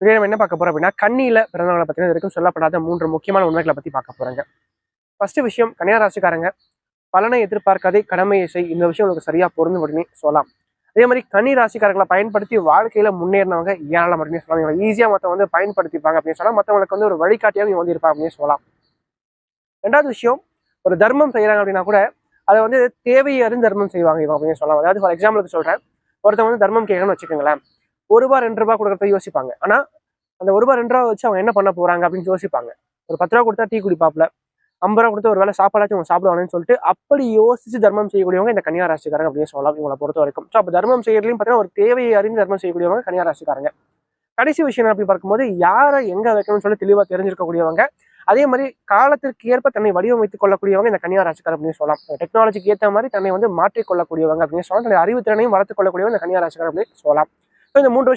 இதே நம்ம என்ன பார்க்க போறோம் அப்படின்னா, கன்னியில பிறந்தவங்களை பத்தின இது வரைக்கும் சொல்லப்படாத 3 முக்கியமான உண்மைகளை பத்தி பார்க்க போறோங்க. ஃபர்ஸ்ட் விஷயம், கன்னியா ராசிக்காரங்க பலனை எதிர்பார்க்காதே கடமையை செய். இந்த விஷயம் உங்களுக்கு சரியா பொருந்தும் அப்படின்னு சொல்லலாம். அதே மாதிரி கன்னி ராசிக்காரர்களை பயன்படுத்தி வாழ்க்கையில முன்னேறினவங்க ஏராளம் அப்படின்னு சொல்லலாம். இவங்க ஈஸியா மற்றவங்க வந்து பயன்படுத்திப்பாங்க அப்படின்னு சொல்லலாம். மற்றவங்களுக்கு வந்து ஒரு வழிகாட்டியாக இவங்க வந்து இருப்பாங்க அப்படின்னு சொல்லலாம். ரெண்டாவது விஷயம், ஒரு தர்மம் செய்யறாங்க அப்படின்னா கூட அதை வந்து தேவையை அறிந்து தர்மம் செய்வாங்க இவங்க அப்படின்னு சொல்லலாம். அதாவது ஃபார் எக்ஸாம்பிளுக்கு சொல்றேன், ஒருத்தவங்க வந்து தர்மம் கேட்கணும்னு வச்சுக்கோங்களேன், ₹1 ₹2 கொடுக்கறத யோசிப்பாங்க. ஆனா அந்த ₹1 ₹2 வச்சு அவங்க என்ன பண்ண போறாங்க அப்படின்னு யோசிப்பாங்க. ஒரு ₹10 கொடுத்தா டீ குடிப்பாப்ல, ₹50 கொடுத்து ஒரு வேளை சாப்பாடாச்சும் அவங்க சாப்பிடுவாங்கன்னு சொல்லிட்டு அப்படி யோசிச்சு தர்மம் செய்யக்கூடியவங்க இந்த கன்னியா ராசிக்காரங்க அப்படின்னு சொல்லலாம் இவங்களை பொறுத்த வரைக்கும். ஸோ அப்போ தர்மம் செய்யறதுலையும் பார்த்தீங்கன்னா ஒரு தேவையை அறிந்து தர்மம் செய்யக்கூடியவங்க கன்னியா ராசிக்காரங்க. கடைசி விஷயம் அப்படி பார்க்கும்போது யாரை எங்க வைக்கணும்னு சொல்லி தெளிவாக தெரிஞ்சிருக்கக்கூடியவங்க. அதே மாதிரி காலத்திற்கு ஏற்ப தன்னை வடிவமைத்துக் கொள்ளக்கூடியவங்க இந்த கன்னியா ராசிக்காரர் அப்படின்னு சொல்லலாம். டெக்னாலஜிக்கு ஏற்ற மாதிரி தன்னை வந்து மாற்றிக் கொள்ளக்கூடியவங்க அப்படின்னு சொல்லலாம். தன்னை அறிவுத்திறனையும் வளர்த்துக் கொள்ளக்கூடியவங்க இந்த கன்னியா ராசிக்காரர் அப்படின்னு சொல்லலாம். ஸோ இந்த 3